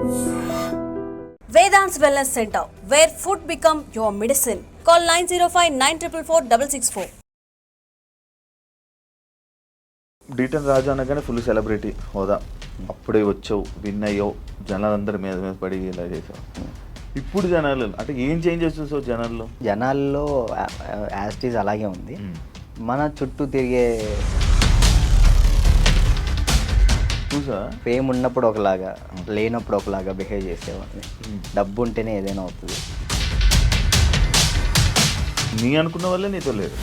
Vedant's Wellness Center, where food become your medicine. Call 905-944-664. డీటెన్ రాజు అనగానే full celebrity హోదా. అప్పుడే వచ్చావు, విన్ అయ్యావు, జనాలందరి మీద మీద పడి ఇలా చేసావు. ఇప్పుడు జనాలు అంటే ఏం చేంజెస్ చూసావు జనాల్లో యాస్టీజ్ అలాగే ఉంది. మన చుట్టూ తిరిగే చూసా ఫేమ్ ఉన్నప్పుడు ఒకలాగా, లేనప్పుడు ఒకలాగా బిహేవ్ చేసేవాడిని. డబ్బు ఉంటేనే ఏదైనా అవుతుంది. నీ అనుకున్న వల్లే నీతో లేదు.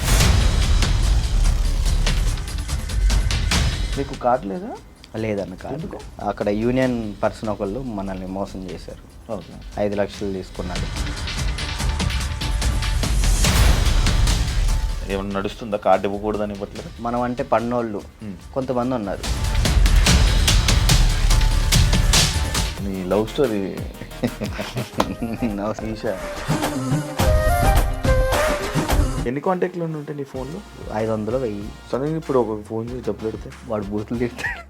నీకు కార్డు లేదా? లేదన్న కార్డు. అక్కడ యూనియన్ పర్సన్ ఒకళ్ళు మనల్ని మోసం చేశారు. 5 లక్షలు తీసుకున్నాడు. ఏమన్నా నడుస్తుందా? కార్డు ఇవ్వకూడదని ఇవ్వట్లేదు. మనం అంటే పన్నోళ్ళు కొంతమంది ఉన్నారు. నీ లవ్ స్టోరీ ఈషా, ఎన్ని కాంటాక్ట్లు ఉంటాయి నీ ఫోన్లో? 500 1000. సడన్గా ఇప్పుడు ఒక ఫోన్ చేసి డబ్బులు పెడితే వాడు బూతులు తిడతాడు.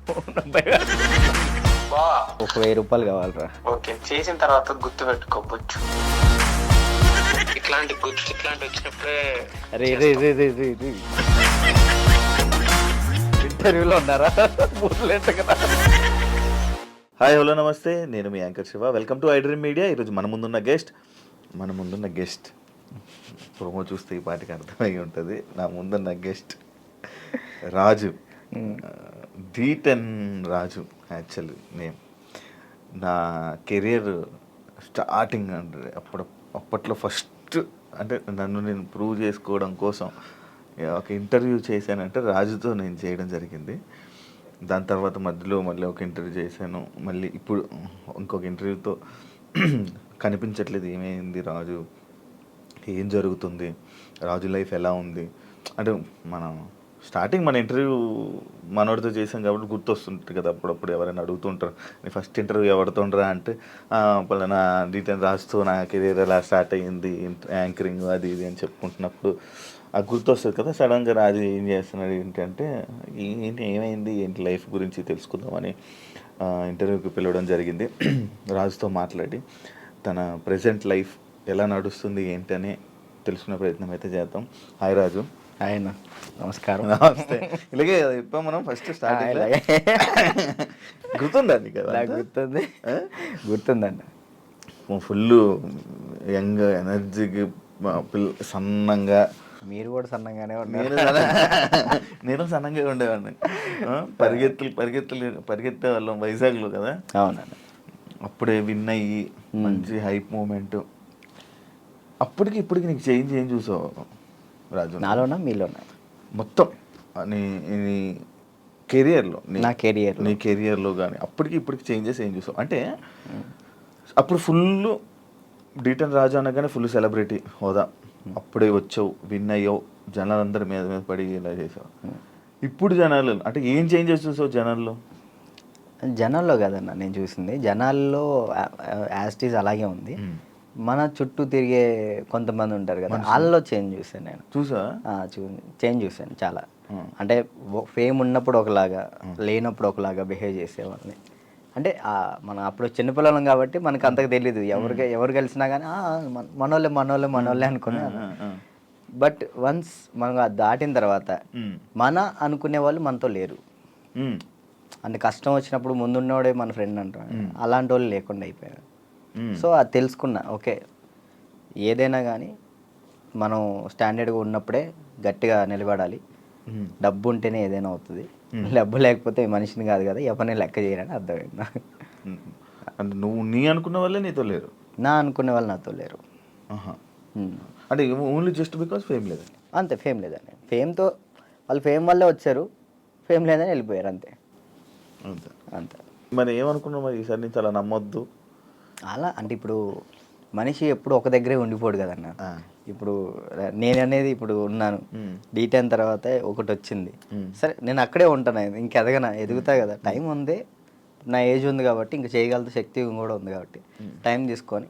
ఒక 1000 రూపాయలు కావాలరా. ఓకే, చేసిన తర్వాత గుర్తు పెట్టుకోవచ్చు. ఇట్లాంటి వచ్చినప్పుడే ఇంటర్వ్యూలో ఉన్నారా? బూతులు ఎంత కదా. హాయ్, హలో, నమస్తే. నేను మీ anchor Shiva. Welcome to iDream media. ఈరోజు మన ముందున్న గెస్ట్ ప్రోమో చూస్తే ఈ పాటికి అర్థమై ఉంటుంది. నా ముందున్న గెస్ట్ రాజు, డీటెన్ రాజు యాక్చువల్లీ నేమ్. నా కెరియర్ స్టార్టింగ్ అంటే అప్పట్లో ఫస్ట్ అంటే నన్ను నేను ప్రూవ్ చేసుకోవడం కోసం ఒక ఇంటర్వ్యూ చేశానంటే రాజుతో నేను చేయడం జరిగింది. దాని తర్వాత మధ్యలో మళ్ళీ ఒక ఇంటర్వ్యూ చేశాను. మళ్ళీ ఇప్పుడు ఇంకొక ఇంటర్వ్యూతో కనిపించట్లేదు. ఏమైంది రాజు, ఏం జరుగుతుంది, రాజు లైఫ్ ఎలా ఉంది అంటే మనం స్టార్టింగ్ మన ఇంటర్వ్యూ మనోడితో చేసాం కాబట్టి గుర్తొస్తుంటుంది కదా. అప్పుడప్పుడు ఎవరైనా అడుగుతుంటారు, నీ ఫస్ట్ ఇంటర్వ్యూ ఎవరితో ఉండరా అంటే పలానా డీటెయిల్ రాస్తూ నా కెరీర్ ఎలా స్టార్ట్ అయ్యింది, యాంకరింగ్ అది ఇది అని చెప్పుకుంటున్నప్పుడు అది గుర్తొస్తుంది కదా. సడన్గా రాజు ఏం చేస్తున్నాడు ఏంటంటే ఏమైంది ఏంటి లైఫ్ గురించి తెలుసుకుందామని ఇంటర్వ్యూకి పిలవడం జరిగింది. రాజుతో మాట్లాడి తన ప్రజెంట్ లైఫ్ ఎలా నడుస్తుంది ఏంటని తెలుసుకునే ప్రయత్నం అయితే చేద్దాం. హాయ్ రాజు. ఆయన నమస్కారం. నమస్తే. ఇలాగే చెప్పాం మనం ఫస్ట్ స్టార్టింగ్. గుర్తుందండి కదా? గుర్తుందండి. ఫుల్ యంగ్ ఎనర్జీకి సన్నంగా. మీరు కూడా సన్నంగానే ఉన్నారు. నేను సన్నంగా ఉండేవాడిని. పరిగెత్తే వాళ్ళం వైజాగ్లో కదా. అవునండి. అప్పుడే విన్ అయ్యి మంచి హైప్ మూమెంట్. అప్పటికి ఇప్పటికి నీకు చేంజ్ ఏం చూసావు రాజు? నాలోనా మీలోనా? మొత్తం నీ కెరియర్లో, నీ కెరియర్లో కానీ అప్పటికి ఇప్పటికి చేంజెస్ ఏం చూసావు? అంటే అప్పుడు ఫుల్ డీటెన్ రాజు అనగానే ఫుల్ సెలబ్రిటీ హోదా. అప్పుడే వచ్చావు, విన్ అయ్యావు, జనాలందరి మీద మీద పడి ఇలా చేసావు. ఇప్పుడు జనాలు అంటే ఏం చేంజెస్ చూసావు జనాల్లో కదన్నా నేను చూసింది. జనాల్లో యాస్టీజ్ అలాగే ఉంది. మన చుట్టూ తిరిగే కొంతమంది ఉంటారు కదా, వాళ్ళలో చేంజ్ చూసాను నేను. చేంజ్ చూసాను చాలా. అంటే ఫేమ్ ఉన్నప్పుడు ఒకలాగా, లేనప్పుడు ఒకలాగా బిహేవ్ చేసేవాళ్ళని. అంటే మనం అప్పుడు చిన్నపిల్లలం కాబట్టి మనకు అంతకు తెలీదు. ఎవరు కలిసినా కానీ మనోళ్ళే అనుకున్నాను. బట్ వన్స్ మనం దాటిన తర్వాత మన అనుకునే వాళ్ళు మనతో లేరు. అంటే కష్టం వచ్చినప్పుడు ముందున్నవాడే మన ఫ్రెండ్ అంటారు, అలాంటి వాళ్ళు లేకుండా అయిపోయారు. సో అది తెలుసుకున్నా. ఓకే, ఏదైనా కానీ మనం స్టాండర్డ్గా ఉన్నప్పుడే గట్టిగా నిలబడాలి. డబ్బు ఉంటేనే ఏదైనా అవుతుంది. డబ్బు లేకపోతే మనిషిని కాదు కదా, ఎవరిని లెక్క చేయరని అర్థమైంది. అంటే నువ్వు నీ అనుకున్న వాళ్ళే నీతో లేరు? నా అనుకునే వాళ్ళు నాతో లేరు. అంటే ఓన్లీ జస్ట్ బికాస్ ఫేమ్ లేదని? అంతే, ఫేమ్ లేదని. ఫేమ్తో వాళ్ళు ఫేమ్ వల్లే వచ్చారు, ఫేమ్ లేదని వెళ్ళిపోయారు. అంతే. మరి ఏమనుకున్నావు మరి ఈసారి నుంచి అలా నమ్మొద్దు అలా? అంటే ఇప్పుడు మనిషి ఎప్పుడు ఒక దగ్గరే ఉండిపోడు కదన్న. ఇప్పుడు నేననేది ఇప్పుడు ఉన్నాను, డీటెన్ తర్వాత ఒకటి వచ్చింది, సరే నేను అక్కడే ఉంటాను, ఎదుగుతా కదా. టైం ఉంది, నా ఏజ్ ఉంది కాబట్టి, ఇంకా చేయగల శక్తి కూడా ఉంది కాబట్టి టైం తీసుకొని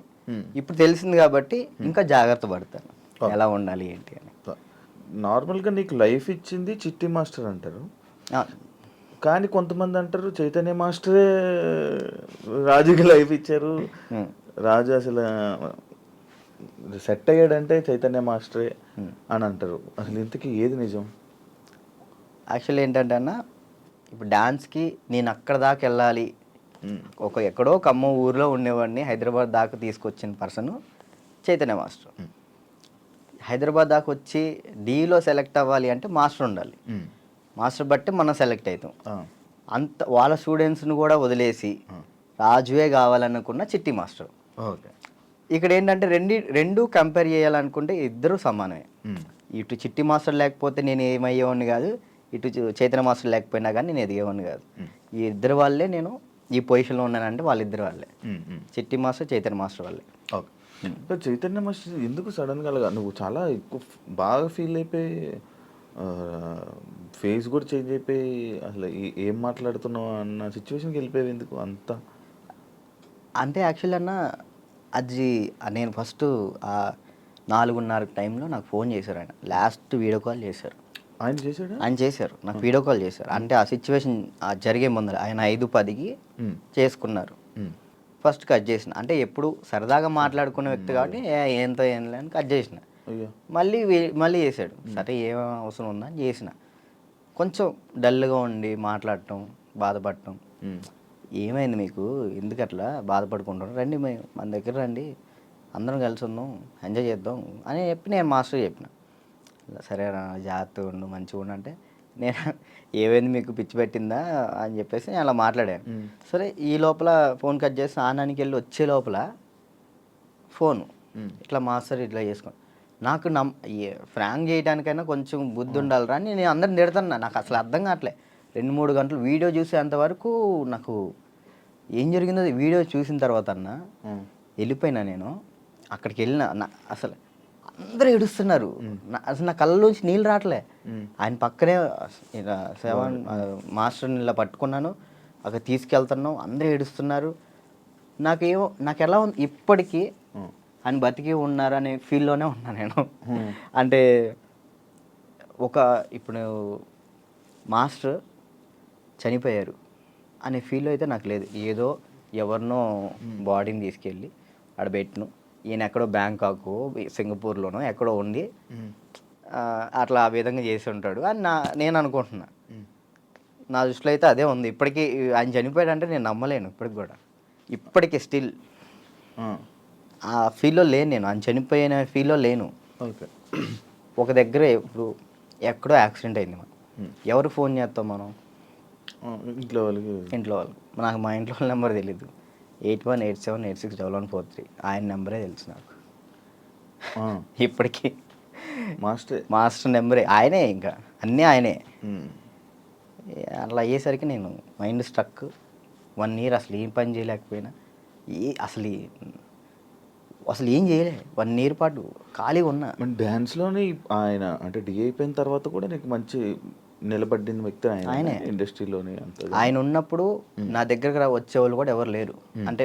ఇప్పుడు తెలిసింది కాబట్టి ఇంకా జాగ్రత్త పడతాను ఎలా ఉండాలి ఏంటి అని. నార్మల్గా నీకు లైఫ్ ఇచ్చింది చిట్టి మాస్టర్ అంటారు. కానీ కొంతమంది అంటారు చైతన్య మాస్టరే రాజుకి లైఫ్ ఇచ్చారు, రాజు అసలు సెట్ అయ్యాడంటే చైతన్య మాస్టరే అని అంటారు. అసలు ఇంతకీ ఏది నిజం? యాక్చువల్లీ ఏంటంటే అన్న, ఇప్పుడు డాన్స్కి నేను అక్కడ దాకా వెళ్ళాలి, ఎక్కడో ఖమ్మం ఊర్లో ఉండేవాడిని హైదరాబాద్ దాకా తీసుకొచ్చిన పర్సన్ చైతన్య మాస్టర్. హైదరాబాద్ దాకా వచ్చి డీలో సెలెక్ట్ అవ్వాలి అంటే మాస్టర్ ఉండాలి. మాస్టర్ బట్టి మనం సెలెక్ట్ అవుతాం. అంత వాళ్ళ స్టూడెంట్స్ని కూడా వదిలేసి రాజువే కావాలనుకున్న చిట్టి మాస్టర్. ఓకే. ఇక్కడ ఏంటంటే రెండు కంపేర్ చేయాలనుకుంటే ఇద్దరు సమానమే. ఇటు చిట్టి మాస్టర్ లేకపోతే నేను ఏమయ్యేవాడిని కాదు, ఇటు చైతన్య మాస్టర్ లేకపోయినా కానీ నేను ఎదిగేవాడిని కాదు. ఈ ఇద్దరు వాళ్ళే నేను ఈ పొజిషన్లో ఉన్నానంటే వాళ్ళిద్దరు వాళ్ళే, చిట్టి మాస్టర్ చైతన్య మాస్టర్ వాళ్ళే. ఓకే. చైతన్య మాస్టర్ ఎందుకు సడన్గా నువ్వు చాలా ఎక్కువ బాగా ఫీల్ అయిపోయి ఫేస్ కూడా చేంజ్ అయిపోయి అసలు ఏం మాట్లాడుతున్నావు అన్న సిచ్యువేషన్కి వెళ్ళిపోయావు ఎందుకు అంతా? అంటే యాక్చువల్లీ అన్న, అది నేను ఫస్ట్ 4:30 టైంలో నాకు ఫోన్ చేశారు. ఆయన లాస్ట్ వీడియో కాల్ చేశారు. ఆయన చేశారు నాకు వీడియో కాల్ చేశారు. అంటే ఆ సిచ్యువేషన్ జరిగే ముందర ఆయన 5:10కి చేసుకున్నారు. ఫస్ట్ కట్ చేసిన, అంటే ఎప్పుడు సరదాగా మాట్లాడుకునే వ్యక్తి కాబట్టి ఏంతో ఏం లేని కట్ చేసిన. మళ్ళీ చేశాడు. సరే ఏం అవసరం ఉందా అని చేసిన. కొంచెం డల్గా ఉండి మాట్లాడటం, బాధపడటం. ఏమైంది మీకు, ఎందుకు అట్లా బాధపడుకుంటాం, రండి మన దగ్గర రండి, అందరం కలిసి ఉందాం, ఎంజాయ్ చేద్దాం అని చెప్పి నేను మాస్టర్ చెప్పిన. సరే జాగ్రత్తగా ఉండు, మంచిగా ఉండు అంటే, నేను ఏమైంది మీకు పిచ్చి పెట్టిందా అని చెప్పేసి నేను అలా మాట్లాడాను. సరే ఈ లోపల ఫోన్ కట్ చేసి ఆనానికి వెళ్ళి వచ్చే లోపల ఫోను ఇట్లా మాస్టర్ ఇట్లా చేసుకోండి. నాకు ఫ్రాంక్ చేయడానికైనా కొంచెం బుద్ధి ఉండాలిరా అని నేను అందరిని తిడతాను. నాకు అసలు అర్థం కావట్లే. 2-3 గంటలు వీడియో చూసేంతవరకు నాకు ఏం జరిగిందో వీడియో చూసిన తర్వాత అన్న వెళ్ళిపోయినా. నేను అక్కడికి వెళ్ళిన, అసలు అందరూ ఏడుస్తున్నారు. అసలు నా కళ్ళలోంచి నీళ్ళు రావట్లే. ఆయన పక్కనే మాస్టర్ని ఇలా పట్టుకున్నాను, అక్కడ తీసుకెళ్తున్నాం, అందరూ ఏడుస్తున్నారు. నాకు ఎలా ఉంది ఇప్పటికీ ఆయన బతికి ఉన్నారు అనే ఫీల్లోనే ఉన్నా నేను. అంటే ఇప్పుడు మాస్టర్ చనిపోయారు అనే ఫీల్ అయితే నాకు లేదు. ఏదో ఎవరినో బాడీని తీసుకెళ్ళి ఆడ పెట్టిను, ఈయన ఎక్కడో బ్యాంకాక్ సింగపూర్లోనో ఎక్కడో ఉండి అట్లా ఆ విధంగా చేసి ఉంటాడు అని నేను అనుకుంటున్నా. నా దృష్టిలో అయితే అదే ఉంది. ఇప్పటికీ ఆయన చనిపోయాడంటే నేను నమ్మలేను ఇప్పటికి కూడా. ఇప్పటికీ స్టిల్ ఆ ఫీల్లో లేను నేను, ఆయన చనిపోయిన ఫీల్లో లేను. ఓకే. ఒక దగ్గర ఇప్పుడు ఎక్కడో యాక్సిడెంట్ అయింది, మనం ఎవరు ఫోన్ చేస్తాం మనం? ఇంట్లో వాళ్ళు. నాకు మా ఇంట్లో వాళ్ళ నెంబర్ తెలీదు. 8187861143 ఆయన నెంబరే తెలుసు నాకు ఇప్పటికీ. మాస్టర్ నెంబరే ఆయనే, ఇంకా అన్నీ ఆయనే. అట్లా అయ్యేసరికి నేను మైండ్ స్ట్రక్. 1 year అసలు ఏం పని చేయలేకపోయినా, అసలు ఏం చేయలే. 1 year పాటు ఖాళీగా ఉన్నా. డ్యాన్స్లోనే ఆయన అంటే డి అయిపోయిన తర్వాత కూడా నీకు మంచి నిలబడిన వ్యక్తి ఆయన ఇండస్ట్రీలోనే. ఆయన ఉన్నప్పుడు నా దగ్గరకు వచ్చేవాళ్ళు కూడా ఎవరు లేరు. అంటే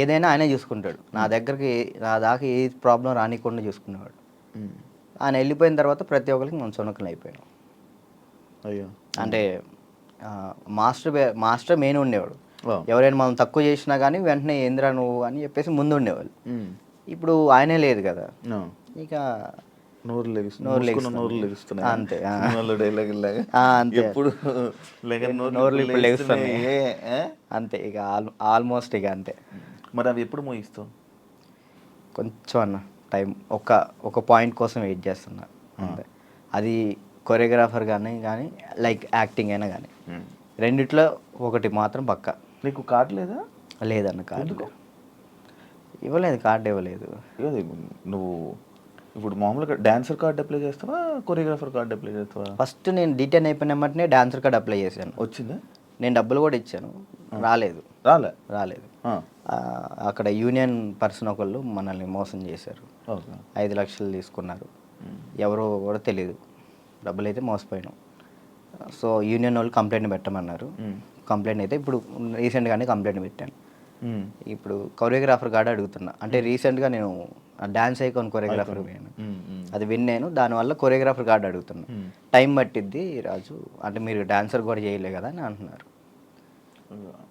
ఏదైనా ఆయనే చూసుకుంటాడు. నా దాకా ఏ ప్రాబ్లం రానికుండా చూసుకునేవాడు. ఆయన వెళ్ళిపోయిన తర్వాత ప్రతి ఒక్కరికి మనం చునకలు అయిపోయాం. అయ్యో. అంటే మాస్టర్ మెయిన్ ఉండేవాడు. ఎవరైనా మనం తక్కువ చేసినా కానీ వెంటనే ఏంద్రా నువ్వు అని చెప్పేసి ముందు ఉండేవాళ్ళు. ఇప్పుడు ఆయనే లేదు కదా, ఇక నోరు లెగుస్తున్నాయి అంతే. నోరు అంతే ఇక ఆల్మోస్ట్ ఇక అంతే. మరి అవి ఎప్పుడు మోయిస్తావు? కొంచెం అన్న టైం, ఒక పాయింట్ కోసం వెయిట్ చేస్తున్నా అంతే. అది కొరియోగ్రాఫర్ కానీ లైక్ యాక్టింగ్ అయినా కానీ రెండిట్లో ఒకటి మాత్రం పక్కా. నీకు కార్డు లేదా? లేదన్న కార్డు ఇవ్వలేదు, కార్డు ఇవ్వలేదు. నువ్వు ఇప్పుడు మామూలుగా డాన్సర్ కార్డు అప్లై చేస్తావా, కొరియోగ్రాఫర్ కార్డు అప్లై చేస్తావా? ఫస్ట్ నేను డీటెయిన్ అయిపోయిన వెంటనే డాన్సర్ కార్డు అప్లై చేశాను. వచ్చిందా? నేను డబ్బులు కూడా ఇచ్చాను, రాలేదు. అక్కడ యూనియన్ పర్సన్ ఒకళ్ళు మనల్ని మోసం చేశారు. 5 లక్షలు తీసుకున్నారు. ఎవరో కూడా తెలియదు. డబ్బులు అయితే మోసపోయాను. సో యూనియన్ వాళ్ళు కంప్లైంట్ పెట్టమన్నారు. కంప్లైంట్ అయితే ఇప్పుడు రీసెంట్గానే కంప్లైంట్ పెట్టాను. ఇప్పుడు కొరియోగ్రాఫర్ కార్డు అడుగుతున్నా. అంటే రీసెంట్గా నేను డాన్స్ ఐకాన్ కొరియోగ్రాఫర్ పోయాను, అది విన్ అయ్యాను. దానివల్ల కొరియోగ్రాఫర్ కార్డు అడుగుతున్నా. టైం పట్టిద్ది రాజు అంటే, మీరు డాన్సర్ కూడా చేయలే కదా అని అంటున్నారు.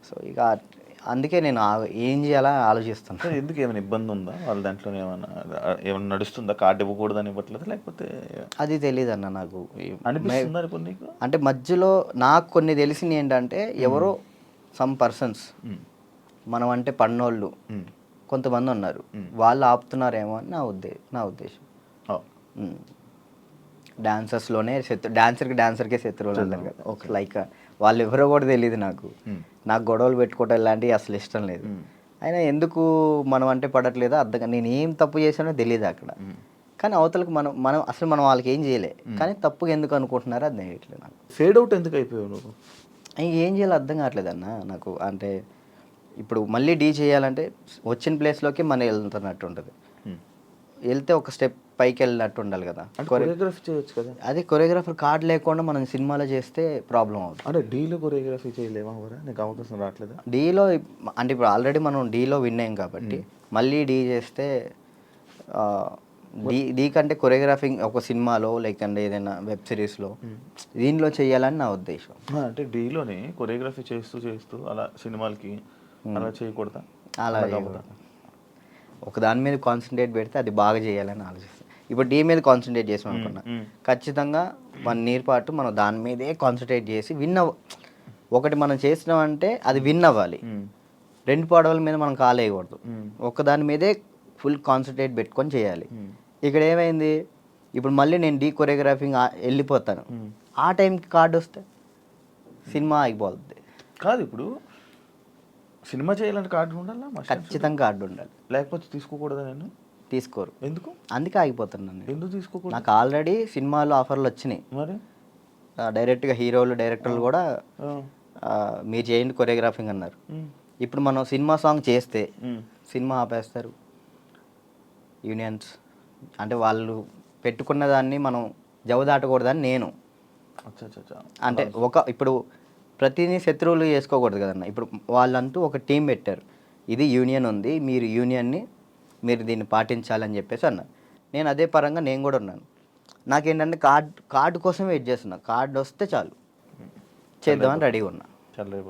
సో ఇక అందుకే నేను ఏం చేయాలా ఆలోచిస్తున్నా. ఎందుకు ఏమైనా ఇబ్బంది ఉందా వాళ్ళ దాంట్లో? ఏమైనా నడుస్తుందా? కార్డు ఇవ్వకూడదని ఇవ్వట్లేదు లేకపోతే? అది తెలియదు అన్న నాకు. అనిపిస్తుందా ఇప్పుడు నీకు? అంటే మధ్యలో నాకు కొన్ని తెలిసింది ఏంటంటే, ఎవరో సమ్ పర్సన్స్ మనం అంటే పన్నోళ్ళు కొంతమంది ఉన్నారు, వాళ్ళు ఆపుతున్నారేమో అని నా ఉద్దేశం. డాన్సర్స్లోనే డాన్సర్కే శత్రువులు అంటారు కదా, లైక్ వాళ్ళు ఎవరో కూడా తెలియదు నాకు. నాకు గొడవలు పెట్టుకోవటం ఇలాంటివి అసలు ఇష్టం లేదు. అయినా ఎందుకు మనం అంటే పడట్లేదో అర్థం, నేను ఏం తప్పు చేశానో తెలియదు అక్కడ. కానీ అవతలకు మనం అసలు మనం వాళ్ళకి ఏం చేయలే, కానీ తప్పుగా ఎందుకు అనుకుంటున్నారో అది తెలియట్లేదు నాకు. ఫేడ్ అవుట్ ఎందుకు అయిపోయావు నువ్వు? ఏం చేయాలో అర్థం కావట్లేదు అన్న నాకు. అంటే ఇప్పుడు మళ్ళీ డీ చేయాలంటే వచ్చిన ప్లేస్లోకి మనం వెళ్తున్నట్టు ఉంటుంది, వెళ్తే ఒక స్టెప్ పైకి వెళ్ళినట్టు ఉండాలి కదా. కొరియోగ్రఫీ చేయొచ్చు కదా. అదే కొరియోగ్రాఫర్ కార్డు లేకుండా మనం సినిమాలో చేస్తే ప్రాబ్లం అవుతుంది. అంటే డీలో కొరియోగ్రఫీ చేయలేమా? నీకు అవకాశం రావట్లేదా డీలో? అంటే ఇప్పుడు ఆల్రెడీ మనం డీలో విన్ అయ్యాం కాబట్టి మళ్ళీ డీ చేస్తే డీ కంటే కొరియోగ్రాఫింగ్ ఒక సినిమాలో లైక్ అంటే ఏదైనా వెబ్ సిరీస్లో దీనిలో చేయాలని నా ఉద్దేశం. అంటే డీలోనే కొరియోగ్రఫీ చేస్తూ అలా సినిమాలకి అలా చేయకూడదా? అలా ఒక దాని మీద కాన్సన్ట్రేట్ పెడితే అది బాగా చేయాలని ఆలోచిస్తాను. ఇప్పుడు డీ మీద కాన్సన్ట్రేట్ చేసాం అనుకున్నా, ఖచ్చితంగా 1 year పాటు మనం దాని మీదే కాన్సన్ట్రేట్ చేసి ఒకటి మనం చేసినామంటే అది విన్ అవ్వాలి. 2 పడవల మీద మనం కాలేయకూడదు, ఒక దాని మీదే ఫుల్ కాన్సన్ట్రేట్ పెట్టుకొని చేయాలి. ఇక్కడ ఏమైంది, ఇప్పుడు మళ్ళీ నేను డీ కొరియోగ్రాఫింగ్ వెళ్ళిపోతాను, ఆ టైంకి కార్డు వస్తే సినిమా ఆగిపోతుంది. కాదు, ఇప్పుడు సినిమా చేయాలంటే కార్డు ఉండాలా? ఖచ్చితంగా కార్డు ఉండాలి, లేకపోతే తీసుకోకూడదా? నేను తీసుకోరు. ఎందుకు? అందుకే ఆగిపోతున్నాను. ఎందుకు తీసుకోకూడదు? నాకు ఆల్రెడీ సినిమాలో ఆఫర్లు వచ్చినాయి. మరి డైరెక్ట్గా హీరోలు డైరెక్టర్లు కూడా మీరు చేయండి కొరియోగ్రాఫింగ్ అన్నారు. ఇప్పుడు మనం సినిమా సాంగ్ చేస్తే సినిమా ఆపేస్తారు యూనియన్స్. అంటే వాళ్ళు పెట్టుకున్న దాన్ని మనం జవదాటకూడదని నేను. అంటే ఇప్పుడు ప్రతిదీ శత్రువులు చేసుకోకూడదు కదన్న. ఇప్పుడు వాళ్ళంటూ ఒక టీం పెట్టారు, ఇది యూనియన్ ఉంది, మీరు యూనియన్ని మీరు దీన్ని పాటించాలని చెప్పేసి అన్నారు. నేను అదే పరంగా నేను కూడా ఉన్నాను. నాకేంటంటే కార్డు కోసం వెయిట్ చేస్తున్నా, కార్డు వస్తే చాలు చేద్దామని రెడీగా ఉన్నా. చాలా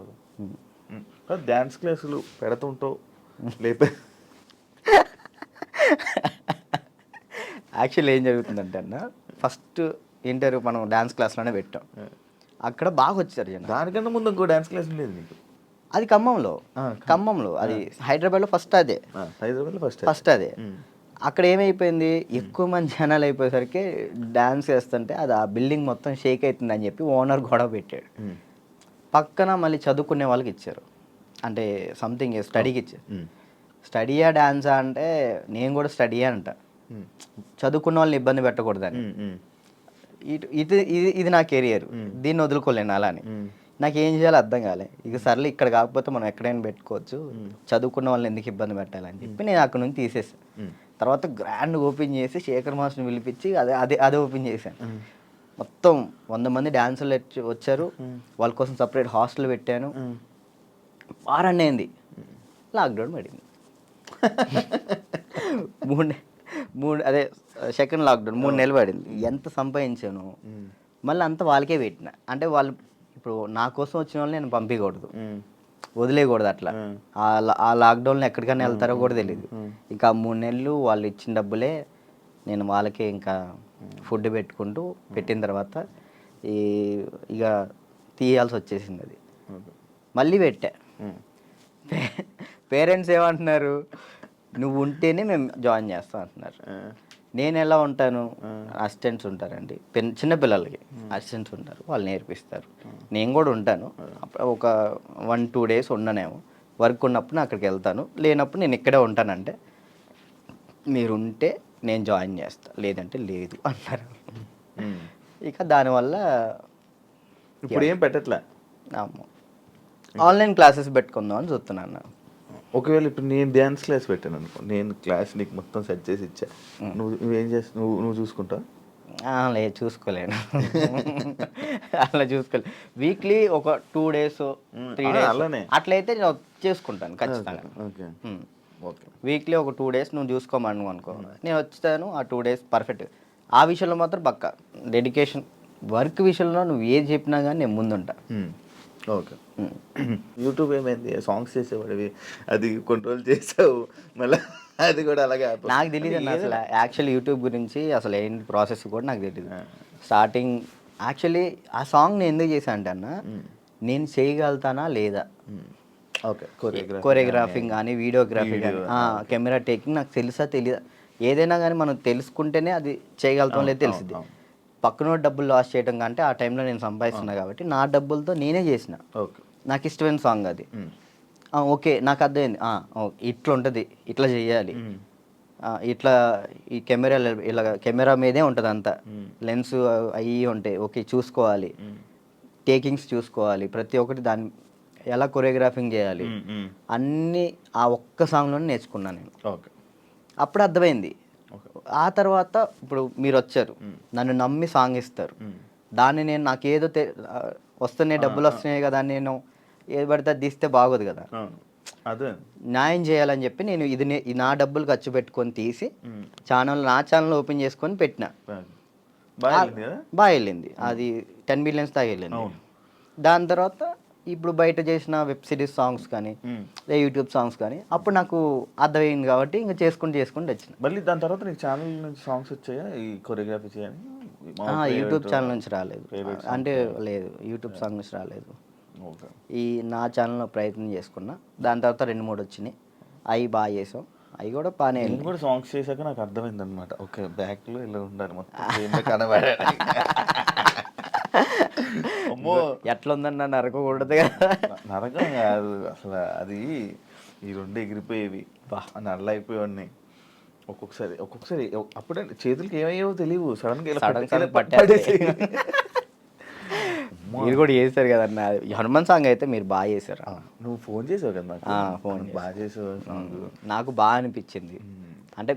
డ్యాన్స్ క్లాసులు పెడుతుంటావు లేపే. యాక్చువల్లీ ఏం జరుగుతుందంటే అన్న, ఫస్ట్ ఇంటర్వ్యూ మనం డ్యాన్స్ క్లాస్లోనే పెట్టాం, అక్కడ బాగా వచ్చారు జనం. దానికన్నా ముందు ఇంకో డ్యాన్స్ క్లాస్ లేదు నీకు? అది ఖమ్మంలో అది హైదరాబాద్లో ఫస్ట్ అదే. హైదరాబాద్లో ఫస్ట్ అదే. అక్కడ ఏమైపోయింది, ఎక్కువ మంది జనాలు అయిపోయేసరికి డ్యాన్స్ చేస్తుంటే అది ఆ బిల్డింగ్ మొత్తం షేక్ అవుతుంది అని చెప్పి ఓనర్ గొడవ పెట్టాడు. పక్కన మళ్ళీ చదువుకునే వాళ్ళకి ఇచ్చారు, అంటే సంథింగ్ స్టడీకి ఇచ్చారు. స్టడీయా డ్యాన్సా అంటే నేను కూడా స్టడీయా అంట, చదువుకున్న వాళ్ళని ఇబ్బంది పెట్టకూడదని. ఇది నా కెరియర్, దీన్ని వదులుకోలేను అలా అని. నాకు ఏం చేయాలో అర్థం కాలే. ఇక సర్లే ఇక్కడ కాకపోతే మనం ఎక్కడైనా పెట్టుకోవచ్చు, చదువుకున్న వాళ్ళని ఎందుకు ఇబ్బంది పెట్టాలని చెప్పి నేను అక్కడ నుంచి తీసేసాను. తర్వాత గ్రాండ్ ఓపెన్ చేసి శేఖర్ మాస్టర్ని పిలిపించి అదే ఓపెన్ చేశాను. మొత్తం 100 మంది డాన్సర్లు వచ్చారు, వాళ్ళ కోసం సపరేట్ హాస్టల్ పెట్టాను. వారాన్ని అయింది లాక్డౌన్ పడింది. అదే సెకండ్ లాక్డౌన్ 3 నెలలు పడింది. ఎంత సంపాదించాను మళ్ళీ అంతా వాళ్ళకే పెట్టిన. అంటే వాళ్ళు ఇప్పుడు నా కోసం వచ్చిన వాళ్ళని నేను పంపించకూడదు, వదిలేయకూడదు. అట్లా ఆ లాక్డౌన్లో ఎక్కడికైనా వెళ్తారో కూడా తెలియదు. ఇంకా 3 నెలలు వాళ్ళు ఇచ్చిన డబ్బులే నేను వాళ్ళకే ఇంకా ఫుడ్ పెట్టిన తర్వాత ఇక తీయాల్సి వచ్చేసింది. అది మళ్ళీ పెట్టా. పేరెంట్స్ ఏమంటున్నారు, నువ్వు ఉంటేనే మేము జాయిన్ చేస్తాం అంటున్నారు. నేను ఎలా ఉంటాను, అసిస్టెంట్స్ ఉంటారండి, చిన్నపిల్లలకి అసిస్టెంట్స్ ఉంటారు, వాళ్ళు నేర్పిస్తారు. నేను కూడా ఉంటాను, ఒక 1-2 days ఉండనేమో. వర్క్ ఉన్నప్పుడు నేను అక్కడికి వెళ్తాను, లేనప్పుడు నేను ఇక్కడే ఉంటానంటే మీరు ఉంటే నేను జాయిన్ చేస్తా, లేదంటే లేదు అన్నారు. ఇక దానివల్ల ఇప్పుడు ఏం పెట్టట్లే. ఆన్లైన్ క్లాసెస్ పెట్టుకుందాం అని చూస్తున్నాను. ఒకవేళ ఇప్పుడు నేను డ్యాన్స్ క్లాస్ పెట్టాను అనుకో, నేను క్లాస్ నీకు మొత్తం సెట్ చేసి ఇచ్చా, నువ్వేం చేస్తావు? నువ్వు చూసుకుంటావు? లేదు, చూసుకోలేను. అలా చూసుకోలేదు. వీక్లీ ఒక 2 days 3 days అలానే అట్లయితే నేను చేసుకుంటాను ఖచ్చితంగా. ఓకే. వీక్లీ ఒక 2 డేస్ నువ్వు చూసుకోమను అనుకో, నేను వచ్చాను ఆ 2 డేస్ పర్ఫెక్ట్. ఆ విషయంలో మాత్రం పక్కా డెడికేషన్. వర్క్ విషయంలో నువ్వు ఏది చెప్పినా కానీ నేను ముందుంటా. ఓకే. యూట్యూబ్ ఏమైంది, సాంగ్స్ చేసేవాడివి, అది కొన్ని రోజులు చేసావు, మళ్ళీ అది కూడా అలాగే నాకు తెలియదు అన్న అసలు యాక్చువల్ యూట్యూబ్ గురించి అసలు ఏంటి ప్రాసెస్ కూడా నాకు తెలియదు. స్టార్టింగ్ యాక్చువల్లీ ఆ సాంగ్ నేను ఎందుకు చేశాను అంటే అన్న, నేను చేయగలుగుతానా లేదా, ఓకే, కొరియోగ్రాఫింగ్ కానీ వీడియోగ్రఫీ కానీ కెమెరా టేకింగ్ నాకు తెలుసా తెలియదా, ఏదైనా కానీ మనం తెలుసుకుంటేనే అది చేయగలుగుతాం లేదు తెలిసింది. పక్కన డబ్బులు లాస్ చేయడం కంటే ఆ టైంలో నేను సంపాదిస్తున్నా కాబట్టి నా డబ్బులతో నేనే చేసిన. ఓకే. నాకు ఇష్టమైన సాంగ్ అది. ఓకే నాకు అర్థమైంది, ఇట్లా ఉంటుంది, ఇట్లా చేయాలి, ఇట్లా ఈ కెమెరా ఇలా కెమెరా మీదే ఉంటుంది అంతా, లెన్స్ అవి ఉంటాయి, ఓకే చూసుకోవాలి, టేకింగ్స్ చూసుకోవాలి, ప్రతి ఒక్కటి దాన్ని ఎలా కొరియోగ్రాఫింగ్ చేయాలి అన్నీ ఆ ఒక్క సాంగ్లోనే నేర్చుకున్నాను నేను. ఓకే. అప్పుడు అర్థమైంది. ఆ తర్వాత ఇప్పుడు మీరు వచ్చారు, నన్ను నమ్మి సాంగ్ ఇస్తారు, దాన్ని నేను నాకేదో వస్తున్నాయి డబ్బులు వస్తున్నాయి కదా అని నేను ఏది పడితే అది తీస్తే బాగోదు కదా, అదే న్యాయం చేయాలని చెప్పి నేను ఇది నా డబ్బులు ఖర్చు పెట్టుకొని తీసి నా ఛానల్ ఓపెన్ చేసుకొని పెట్టిన. బాగా వెళ్ళింది అది, 10 మిలియన్స్ దాకా వెళ్ళింది. దాని తర్వాత ఇప్పుడు బయట చేసిన వెబ్ సిరీస్ సాంగ్స్ కానీ యూట్యూబ్ సాంగ్స్ కానీ అప్పుడు నాకు అర్థమైంది కాబట్టి ఇంకా చేసుకుంటూ వచ్చిన. మళ్ళీ దాని తర్వాత నీకు ఛానల్ నుంచి సాంగ్స్ వచ్చాయా ఈ కొరియోగ్రఫీ చేయని? యూట్యూబ్ ఛానల్ నుంచి రాలేదు, అంటే లేదు యూట్యూబ్ సాంగ్ నుంచి రాలేదు. ఈ నా ఛానల్లో ప్రయత్నం చేసుకున్నా, దాని తర్వాత 2-3 వచ్చినాయి, అవి బాగా చేసాం, అవి కూడా బాగానే. నేను కూడా సాంగ్స్ చేశాక నాకు అర్థమైంది అనమాట, ఓకే బ్యాక్లో ఇలా ఉండాలి మొత్తం కనబడాలి. అమ్మో ఎట్లా ఉందన్న నరకకూడదు కదా. నరకం కాదు అసలు, అది ఈ రెండు ఎగిరిపోయేవి, నల్ల అయిపోయేవాడిని ఒక్కొక్కసారి అప్పుడే చేతులకి ఏమయ్యేవో తెలియవు, సడన్ పట్టేసి. మీరు కూడా చేశారు కదన్న హనుమాన్ సాంగ్, అయితే మీరు బాగా చేశారు. నువ్వు ఫోన్ చేసావు కదా నాకు, ఫోన్ బాగా చేసావు, నాకు బాగా అనిపించింది. అంటే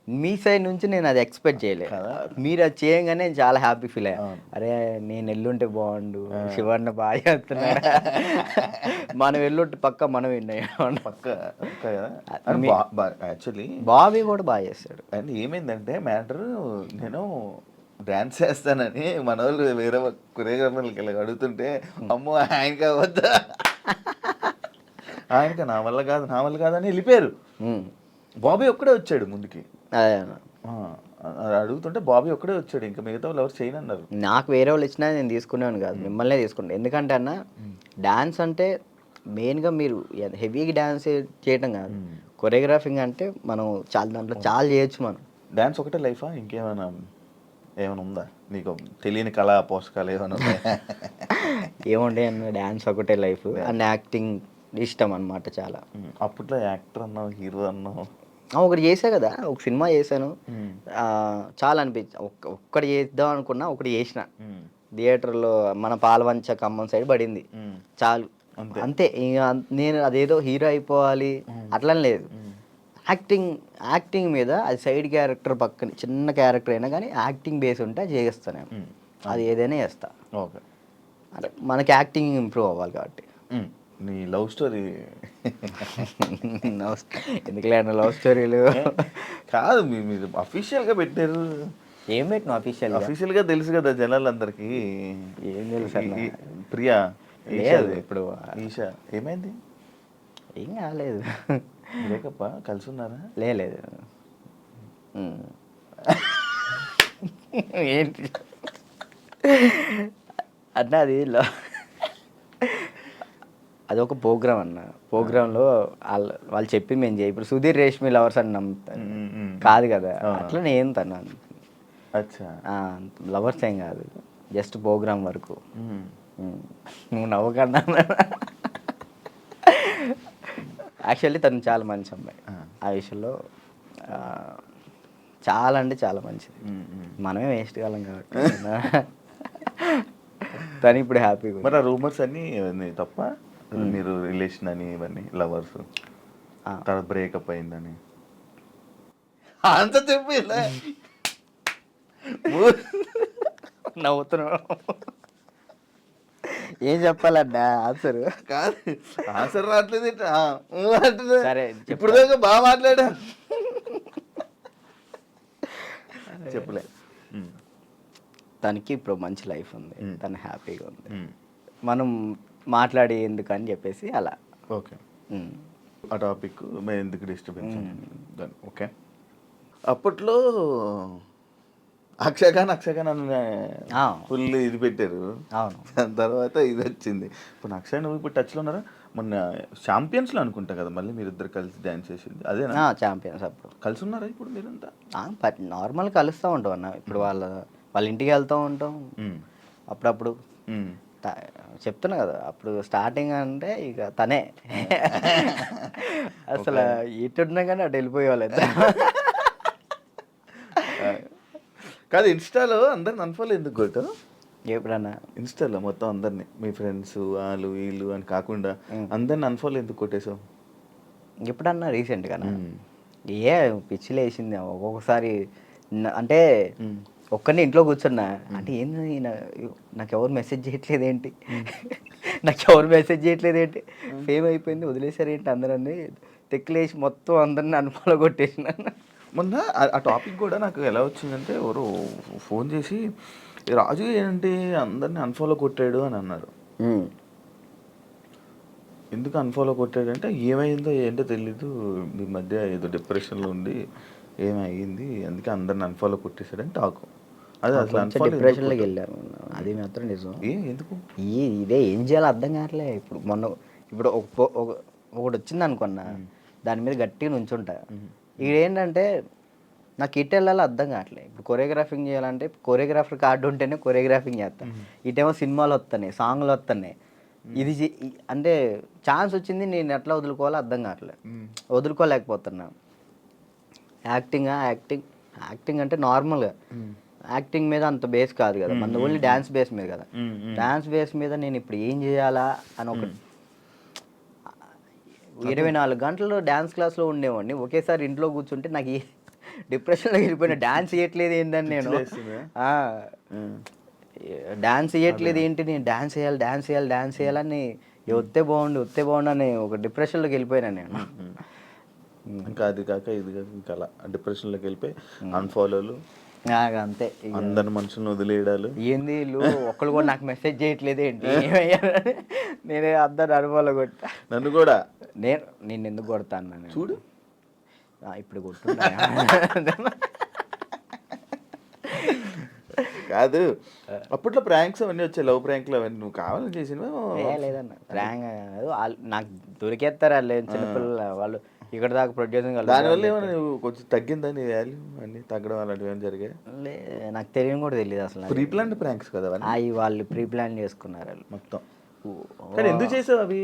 మీ సైడ్ నుంచి నేను అది ఎక్స్పెక్ట్ చేయలేదు, మీరు అది చేయగానే నేను చాలా హ్యాపీ ఫీల్ అయ్యా. అరే నేను ఎల్లుంటే బాగుండు, శివన్న బాగా చేస్తున్నాడు, మనం ఎల్లుంటే పక్క మనం విన్నాం పక్క. యాక్చువల్లీ బాబీ కూడా బాగా చేస్తాడు. అండ్ ఏమైందంటే మ్యాటర్, నేను డాన్స్ చేస్తానని మన వాళ్ళు వేరే కొరియోగ్రాఫర్లకి ఇలా అడుగుతుంటే, అమ్మో ఆయనకి అవద్దా, ఆయనకి నా వల్ల కాదు అని వెళ్ళిపోయారు. బాబీ ఒక్కడే వచ్చాడు ముందుకి, అడుగుతుంటే బాబీ ఒక్కడే వచ్చాడు, ఇంకా మిగతా వాళ్ళు ఎవరు చేయను అన్నారు. నాకు వేరే వాళ్ళు ఇచ్చినా నేను తీసుకునేవాను కాదు, మిమ్మల్నే తీసుకున్నాను. ఎందుకంటే అన్న డాన్స్ అంటే మెయిన్గా మీరు హెవీగా డాన్స్ చేయటం కాదు, కొరియోగ్రాఫింగ్ అంటే మనం దాంట్లో చాలా చేయొచ్చు. మనం డాన్స్ ఒకటే లైఫా, ఇంకేమైనా ఉందా నీకు తెలియని కళా పోషకాలు ఏమైనా ఉన్నాయా? ఏముండే అన్న, డాన్స్ ఒకటే లైఫ్ అండ్ యాక్టింగ్ ఇష్టం అనమాట చాలా. అప్పట్లో యాక్టర్ అన్నావు, హీరో అన్నావు, ఒకటి చేసా కదా, ఒక సినిమా చేశాను, చాలా అనిపించింది. ఒక్కటి చేద్దాం అనుకున్నా, ఒకటి చేసిన థియేటర్లో, మన పాలవంచ ఖమ్మం సైడ్ పడింది, చాలు అంతే. ఇంకా నేను అదేదో హీరో అయిపోవాలి అట్లని లేదు, యాక్టింగ్ మీద అది సైడ్ క్యారెక్టర్ పక్కన చిన్న క్యారెక్టర్ అయినా కానీ యాక్టింగ్ బేస్ ఉంటే చేస్తాను నేను, అది ఏదైనా చేస్తా. ఓకే, అంటే మనకి యాక్టింగ్ ఇంప్రూవ్ అవ్వాలి కాబట్టి. నీ లవ్ స్టోరీ ఎందుకులే అన్న లవ్ స్టోరీలు కాదు, మీరు అఫీషియల్గా పెట్టారు. ఏం పెట్టిన అఫీషియల్గా తెలుసు కదా జనాలందరికీ. ఏం తెలుసు ప్రియా లేదు ఇప్పుడు, ఈషా ఏమైంది? ఏం కాలేదు, బ్రేకప్ కలిసి ఉన్నారా? లేదు ఏంటి అన్న, అది ఒక ప్రోగ్రామ్ అన్న, ప్రోగ్రాంలో వాళ్ళు చెప్పి మేము చేయి. ఇప్పుడు సుధీర్ రేష్మి లవర్స్ అని నమ్ముతాను కాదు కదా, అట్లా నేను తను లవర్స్ ఏం కాదు, జస్ట్ ప్రోగ్రామ్ వరకు. నువ్వు నవ్వకన్నా, యాక్చువల్లీ తను చాలా మంచి అమ్మాయి, ఆ విషయంలో చాలా అంటే చాలా మంచిది. మనమే వేస్ట్ కాలం కాబట్టి తను ఇప్పుడు హ్యాపీగా. మరి ఆ రూమర్స్ అన్నీ తప్ప, మీరు రిలేషన్ అని ఇవన్నీ లవర్స్ తర్వాత బ్రేకప్ అయిందని అంత చెప్పి నవ్వుతున్నావు. ఏం చెప్పాలన్నా ఆన్సర్? కాదు ఆన్సర్ రావట్లేదు ఏంటి? అంటున్నా. సరే, ఇప్పుడు దాకా బాగా మాట్లాడా. చెప్పలే. తనకి ఇప్పుడు మంచి లైఫ్ ఉంది, తను హ్యాపీగా ఉంది, మనం మాట్లాడి ఎందుకని చెప్పేసి అలా. ఓకే, ఆ టాపిక్ మేము ఎందుకు డిస్టర్బెన్స్. ఓకే, అప్పట్లో అక్షయఖాన్ ఫుల్ ఇది పెట్టారు. అవును. దాని తర్వాత ఇది వచ్చింది. ఇప్పుడు అక్షయ్ నువ్వు ఇప్పుడు టచ్లో ఉన్నారా? మొన్న ఛాంపియన్స్లో అనుకుంటా కదా మళ్ళీ మీరిద్దరు కలిసి డ్యాన్స్ చేసింది అదేనా? ఛాంపియన్స్ అప్పుడు కలిసి ఉన్నారా ఇప్పుడు మీరంతా? నార్మల్ కలుస్తూ ఉంటాం అన్న. ఇప్పుడు వాళ్ళ ఇంటికి వెళ్తూ ఉంటాం అప్పుడప్పుడు. చెప్తున్నా కదా, అప్పుడు స్టార్టింగ్ అంటే ఇక తనే అసలు ఎటున్నా కానీ అటు వెళ్ళిపోయేవాళ్ళు. కాదు, ఇన్స్టాలో అందరిని అన్ఫాలో ఎందుకు కొట్టావు? ఎప్పుడన్నా ఇన్స్టాలో మొత్తం అందరినీ, మీ ఫ్రెండ్స్ వాళ్ళు వీళ్ళు అని కాకుండా అందరిని అన్ఫాలో ఎందుకు కొట్టేసావు? ఎప్పుడన్నా రీసెంట్గా ఏ పిచ్చిలు వేసింది ఒక్కొక్కసారి. అంటే ఒక్కరిని ఇంట్లో కూర్చున్నా అంటే ఏంది నాకు ఎవరు మెసేజ్ చేయట్లేదు ఏంటి, ఫేమ్ అయిపోయింది వదిలేసారు ఏంటి అందరని తెక్కులేసి మొత్తం అందరిని అన్ఫాలో కొట్టేసిన. మొన్న ఆ టాపిక్ కూడా నాకు ఎలా వచ్చిందంటే ఎవరు ఫోన్ చేసి రాజు ఏంటి అందరిని అన్ఫాలో కొట్టాడు అని అన్నారు. ఎందుకు అన్ఫాలో కొట్టాడు అంటే ఏమైందో ఏంటో తెలీదు, మీ మధ్య ఏదో డిప్రెషన్లో ఉండి ఏమైంది అందుకే అందరిని అన్ఫాలో కొట్టేశాడని టాకు. అదే అసలు డిప్రెషన్లోకి వెళ్ళారు, అది మాత్రం నిజం. ఎందుకు ఇదే ఏం చేయాలో అర్థం కావట్లే. ఇప్పుడు ఒకటి వచ్చింది అనుకున్నా, దాని మీద గట్టిగా నుంచుంటా. ఇదేంటంటే నాకు ఇటు వెళ్ళాలో అర్థం కావట్లేదు. ఇప్పుడు కొరియోగ్రాఫింగ్ చేయాలంటే కొరియోగ్రాఫర్ కార్డు ఉంటేనే కొరియోగ్రాఫింగ్ చేస్తాను, ఇటేమో సినిమాలు వస్తున్నాయి, సాంగ్లు వస్తున్నాయి. ఇది అంటే ఛాన్స్ వచ్చింది, నేను ఎట్లా వదులుకోవాలో అర్థం కావట్లేదు, వదులుకోలేకపోతున్నా. యాక్టింగ్ అంటే నార్మల్గా యాక్టింగ్ మీద అంత బేస్ కాదు కదా, మన ఓన్లీ డ్యాన్స్ బేస్ మీద కదా. డ్యాన్స్ బేస్ మీద నేను ఇప్పుడు ఏం చేయాలా అని ఒక 24 గంటలు డ్యాన్స్ క్లాస్లో ఉండేవాడిని. ఒకేసారి ఇంట్లో కూర్చుంటే నాకు డిప్రెషన్లోకి వెళ్ళిపోయిన. డ్యాన్స్ చేయట్లేదు ఏంటని నేను డాన్స్ చేయట్లేదు ఏంటి, నేను డాన్స్ చేయాలని వస్తే బాగుండు అని ఒక డిప్రెషన్లోకి వెళ్ళిపోయినా నేను. ఇంకా అది కాక ఇది కాక ఇంకా అలా డిప్రెషన్లోకి వెళ్ళిపోయి అన్ఫాలోలు అంతే, అందరి మనుషులను వదిలేయడాలు. ఏంది వీళ్ళు ఒక్కళ్ళు కూడా నాకు మెసేజ్ చేయట్లేదు ఏంటి, నేనే అందరు అనుభవాలు కొట్టా. నన్ను కూడా నేను ఎందుకు కొడతాను చూడు, ఇప్పుడు కొట్టున్నా. కాదు అప్పట్లో ప్రాంక్స్ అవన్నీ వచ్చాయి, లవ్ ప్రాంక్లు అవన్నీ నువ్వు కావాలని చేసినవా? లేదన్న, ప్రాంక్ నాకు దొరికేస్తారు వాళ్ళు చిన్నపిల్లలు, వాళ్ళు ఇక్కడ దాకా ప్రొడ్యూసింగ్. దానివల్ల ఏమైనా నువ్వు కొంచెం తగ్గిందా నీ వాల్యూ అన్నీ తగ్గడం అలాంటివి ఏమైనా జరిగాయి? నాకు తెలియని కూడా తెలియదు అసలు. ప్రీ ప్లాన్ ప్రాంక్స్ కదా అవి వాళ్ళు ప్రీ ప్లాన్ చేసుకున్నారు వాళ్ళు మొత్తం. కానీ ఎందుకు చేసావు అవి?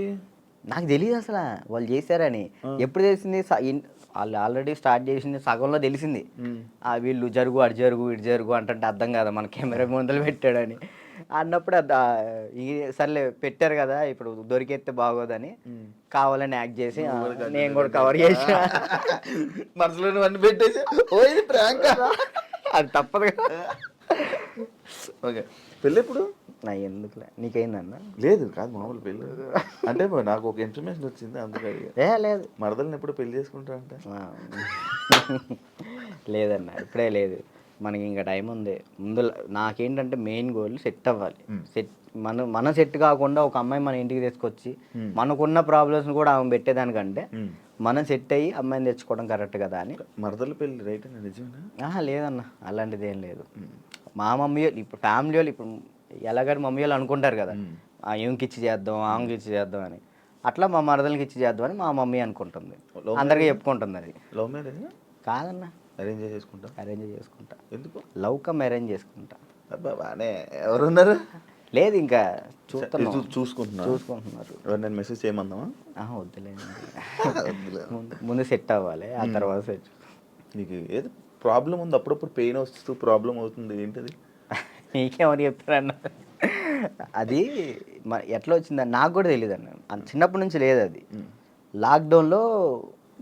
నాకు తెలియదు అసలు వాళ్ళు చేశారని. ఎప్పుడు తెలిసింది, వాళ్ళు ఆల్రెడీ స్టార్ట్ చేసింది సగంలో తెలిసింది. వీళ్ళు జరుగు అటు జరుగు ఇటు జరుగు అంటే అర్థం కదా మన కెమెరా ముందలు పెట్టాడని అన్నప్పుడు సర్లే పెట్టారు కదా ఇప్పుడు దొరికేస్తే బాగోదని కావాలని యాక్ట్ చేసి నేను కూడా కవర్ చేసా. మనసులో అన్ని పెట్టేసి అది తప్పదు కదా. ఓకే, పెళ్ళి ఎప్పుడు? నా ఎందుకులే, నీకైందన్న? లేదు కాదు, మామూలు పెళ్ళి అంటే నాకు ఒక ఇన్ఫర్మేషన్ వచ్చింది అందుకే. లేదు, మరదల్ని ఎప్పుడు పెళ్లి చేసుకుంటా అంటే? లేదన్న, ఇప్పుడే లేదు, మనకి ఇంకా టైం ఉంది. ముందు నాకేంటంటే మెయిన్ గోల్ సెట్ అవ్వాలి. మన సెట్ కాకుండా ఒక అమ్మాయి మన ఇంటికి తీసుకొచ్చి మనకున్న ప్రాబ్లమ్స్ కూడా ఆమె పెట్టేదానికంటే మనం సెట్ అయ్యి అమ్మాయిని తెచ్చుకోవడం కరెక్ట్ కదా అని. మరదల పెళ్ళి రైట్ అని నిజమేనా? లేదన్న, అలాంటిది ఏం లేదు. మా మమ్మీ వాళ్ళు ఇప్పుడు ఫ్యామిలీ వాళ్ళు ఇప్పుడు ఎలాగని మమ్మీ వాళ్ళు అనుకుంటారు కదా, ఈమెకి ఇచ్చి చేద్దాం ఆమెకి ఇచ్చి చేద్దాం అని, అట్లా మా మరదలకి ఇచ్చి చేద్దాం అని మా మమ్మీ అనుకుంటుంది, అందరికీ చెప్పుకుంటుంది. అది లవ్ మ్యారేజ్ కాదన్న, అరేంజ్ చేసుకుంటా. ఎందుకు? లవ్ కమ్ అరేంజ్ చేసుకుంటా. అబ్బా బానే, ఎవరున్నారు? లేదు ఇంకా చూసుకుంటున్నారు. ఎవరు మెసేజ్ చేయమందామా? వద్దులేదు, ముందు సెట్ అవ్వాలి, ఆ తర్వాత సెట్. నీకు ఏదో ప్రాబ్లం ఉంది, అప్పుడప్పుడు పెయిన్ వస్తూ ప్రాబ్లం అవుతుంది, ఏంటది? నీకేమని చెప్తారన్న? అది ఎట్లా వచ్చిందని నాకు కూడా తెలియదు అన్న, చిన్నప్పటి నుంచి లేదు అది. లాక్డౌన్లో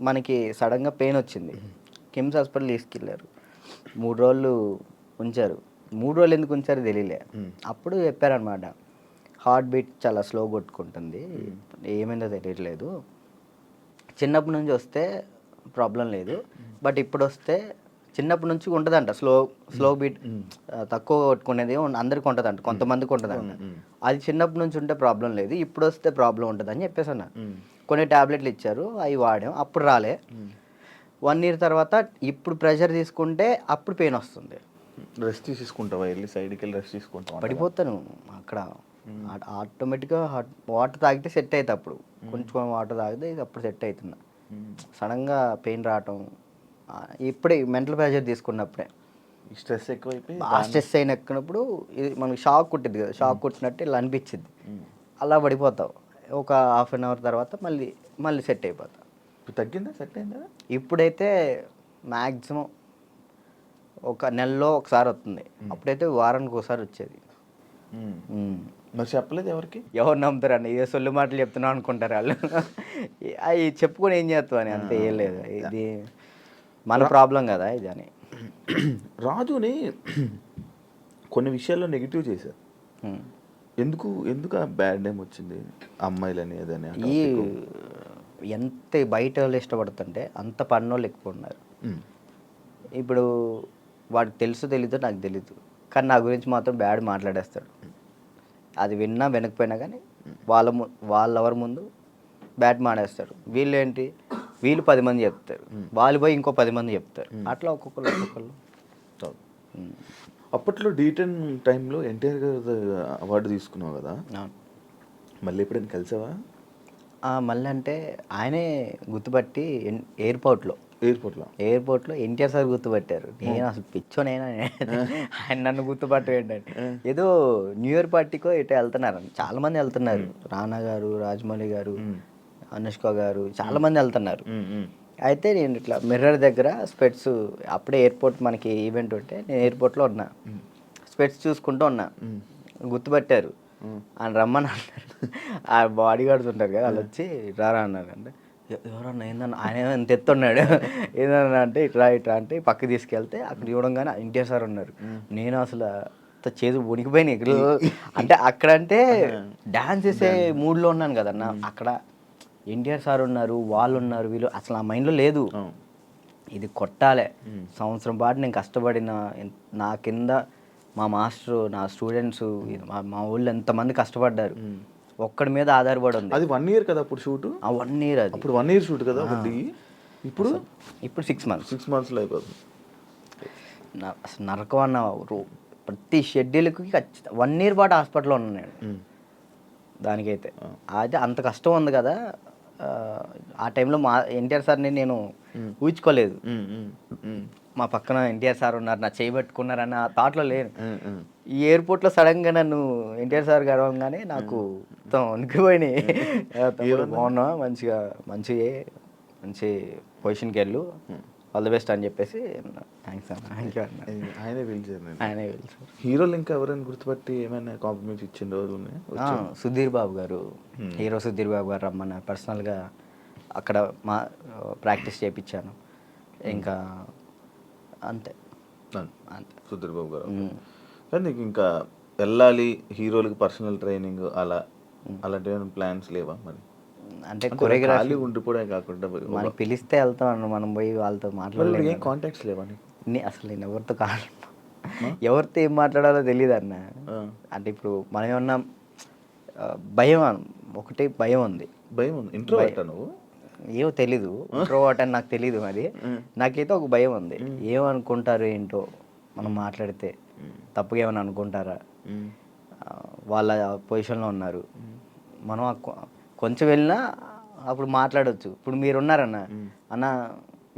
మనకి సడన్గా పెయిన్ వచ్చింది, కిమ్స్ హాస్పిటల్ తీసుకెళ్ళారు, 3 రోజులు ఉంచారు. 3 రోజులు ఎందుకు ఉంచారో తెలియలే. అప్పుడు చెప్పారనమాట, హార్ట్ బీట్ చాలా స్లో కొట్టుకుంటుంది, ఏమైందో తెలియట్లేదు. చిన్నప్పటి నుంచి వస్తే ప్రాబ్లం లేదు, బట్ ఇప్పుడు వస్తే చిన్నప్పటి నుంచి ఉంటుందంట స్లో బీట్, తక్కువ కొట్టుకునేది అందరికి ఉంటుందంట, కొంతమందికి ఉంటుందంట. అది చిన్నప్పటి నుంచి ఉంటే ప్రాబ్లం లేదు, ఇప్పుడు వస్తే ప్రాబ్లం ఉంటుంది అని చెప్పేసి అన్న. కొన్ని ట్యాబ్లెట్లు ఇచ్చారు, అవి వాడాం, అప్పుడు రాలే. 1 year తర్వాత ఇప్పుడు ప్రెషర్ తీసుకుంటే అప్పుడు పెయిన్ వస్తుంది. రెస్ట్ తీసుకుంటావా, వెళ్ళి సైడ్కి వెళ్ళి రెస్ట్ తీసుకుంటావా? పడిపోతాను అక్కడ. ఆటోమేటిక్గా వాటర్ తాగితే సెట్ అవుతుంది, అప్పుడు కొంచెం వాటర్ తాగితే ఇది అప్పుడు సెట్ అవుతుంది. సడన్గా పెయిన్ రావటం ఇప్పుడే మెంటల్ ప్రెషర్ తీసుకున్నప్పుడే. స్ట్రెస్ ఎక్కువైపోయి బాగా స్ట్రెస్ అయిన ఎక్కినప్పుడు ఇది మనకి షాక్ కొట్టింది కదా, షాక్ కొట్టినట్టు ఇలా అనిపించింది, అలా పడిపోతావు. ఒక 1/2 hour తర్వాత మళ్ళీ సెట్ అయిపోతావు. తగ్గిందా, సెట్ అయిందా? ఇప్పుడైతే మ్యాక్సిమం ఒక నెలలో ఒకసారి వస్తుంది, అప్పుడైతే వారానికి ఒకసారి వచ్చేది. మరి చెప్పలేదు ఎవరికి? ఎవరు నమ్ముతారు అన్న, ఇదే సొల్లు మాటలు చెప్తున్నావు అనుకుంటారు వాళ్ళు. అవి చెప్పుకొని ఏం చేస్తావు అని, అంతే, ఏం లేదు, ఇది మన ప్రాబ్లం కదా ఇది అని. రాజుని కొన్ని విషయాల్లో నెగిటివ్ చేశారు. ఎందుకు ఆ బ్యాడ్ నేమ్ వచ్చింది అమ్మాయిలని అదని? ఈ ఎంత బయట వాళ్ళు ఇష్టపడుతుంటే అంత పన్నోళ్ళు ఎక్కువ ఉన్నారు. ఇప్పుడు వాడికి తెలీదో నాకు తెలీదు, కానీ నా గురించి మాత్రం బ్యాడ్ మాట్లాడేస్తాడు. అది విన్నా వినకపోయినా కానీ వాళ్ళెవరి ముందు బ్యాడ్ మాడేస్తాడు. వీళ్ళు 10 మంది చెప్తారు, వాళ్ళు పోయి ఇంకో 10 మంది చెప్తారు, అట్లా ఒక్కొక్కరు. అప్పట్లో D10 టైంలో ఎన్టీఆర్ గారు అవార్డు తీసుకున్నావు కదా, మళ్ళీ ఎప్పుడైనా కలిసావా? మళ్ళీ అంటే ఆయనే గుర్తుపట్టి ఎయిర్పోర్ట్లో ఎన్టీఆర్ సార్ గుర్తుపట్టారు. నేను అసలు పిచ్చోనైనా ఆయన నన్ను గుర్తుపట్టండి. ఏదో న్యూ ఇయర్ పార్టీకో ఇటు వెళ్తున్నారు, చాలా మంది వెళ్తున్నారు, రానా గారు, రాజమౌళి గారు, అనుష్క గారు, చాలా మంది వెళ్తున్నారు. అయితే నేను ఇట్లా మిర్రర్ దగ్గర స్పెట్స్, అప్పుడే ఎయిర్పోర్ట్ మనకి ఈవెంట్ ఉంటే నేను ఎయిర్పోర్ట్లో ఉన్నా, స్పెట్స్ చూసుకుంటూ ఉన్నా, గుర్తుపట్టారు, ఆయన రమ్మని అన్నారు. ఆ బాడీ గార్డ్స్ ఉంటారు కదా, వాళ్ళు వచ్చి రారా అన్నారు. అంటే ఎవరన్నా ఏందన్నా, ఆయన ఎంత ఎత్తున్నాడు, ఏందన్నా అంటే ఇట్లా అంటే పక్కకి తీసుకెళ్తే అక్కడ చూడంగానే ఎన్టీఆర్ సార్ ఉన్నారు. నేను అసలు చేదు వణికిపోయినాయి. అంటే అక్కడంటే డ్యాన్స్ చేసే మూడ్లో ఉన్నాను కదన్నా, అక్కడ ఎన్టీఆర్ సార్ ఉన్నారు, వాళ్ళు ఉన్నారు, వీళ్ళు అసలు ఆ మైండ్లో లేదు. ఇది కొట్టాలి, సంవత్సరం పాటు నేను కష్టపడిన, నా కింద మా మాస్టరు, నా స్టూడెంట్స్, మా ఊళ్ళో ఎంతమంది కష్టపడ్డారు, ఒక్కడి మీద ఆధారపడి ఉంది. అది 1 year కదా అప్పుడు షూట్? 1 year. అది అప్పుడు 1 year షూట్ కదా ఒకటి. ఇప్పుడు 6 months. 6 monthsలో అయిపోతుంది. అసలు నరకం అన్న, ప్రతి షెడ్యూల్కి 1 year పాటు హాస్పిటల్లో ఉన్నాను నేను. దానికైతే అయితే అంత కష్టం ఉంది కదా. ఆ టైంలో మా ఎన్టీఆర్ సార్ని నేను ఊహించుకోలేదు. మా పక్కన ఎన్టీఆర్ సార్ ఉన్నారు, నా చేయబెట్టుకున్నారన్న థాట్లో లేను. ఈ ఎయిర్పోర్ట్లో సడన్గా నన్ను ఎన్టీఆర్ సార్ గడవగానే నాకు మొత్తం వణికిపోయినాయి. బాగున్నా, మంచి పొజిషన్కి వెళ్ళు, ఆల్ ది బెస్ట్ అని చెప్పేసి థ్యాంక్స్ అన్న. ఆయనే పిలిచారు. హీరోలు ఇంకా ఎవరైనా గుర్తుపట్టి ఏమైనా కాంప్లిమెంట్స్ ఇచ్చిన రోజులు ఉన్నాయి? సుధీర్ బాబు గారు, హీరో సుధీర్ బాబు గారు రమ్మన్నారు, పర్సనల్గా అక్కడ మా ప్రాక్టీస్ చేయించాను. ఇంకా అంతే. సుధీర్ బాబు గారు. కానీ నీకు ఇంకా వెళ్ళాలి హీరోలకి పర్సనల్ ట్రైనింగ్ అలాంటి ప్లాన్స్ లేవా మరి? అంటే కొరియోగ్రఫీ ఉండిపోవడమే కాకుండా మనకి పిలిస్తే వెళ్తాం అన్న, మనం పోయి వాళ్ళతో మాట్లాడలేదు. ఏం కాంటాక్ట్స్ లేవా? అసలు నేను ఎవరితో ఏం మాట్లాడాలో తెలియదు అన్న. అంటే ఇప్పుడు మనం ఏమన్నా ఒకటి భయం ఉంది. ఇంట్రోవర్ట్ నువ్వు? ఏమో తెలీదు, ఇంట్రోవర్ట్ అని నాకు తెలీదు. మరి నాకైతే ఒక భయం ఉంది, ఏమనుకుంటారు ఏంటో, మనం మాట్లాడితే తప్పుగా ఏమైనా అనుకుంటారా, వాళ్ళ పొజిషన్లో ఉన్నారు, మనం కొంచెం వెళ్ళినా అప్పుడు మాట్లాడవచ్చు. ఇప్పుడు మీరు ఉన్నారన్న, అన్న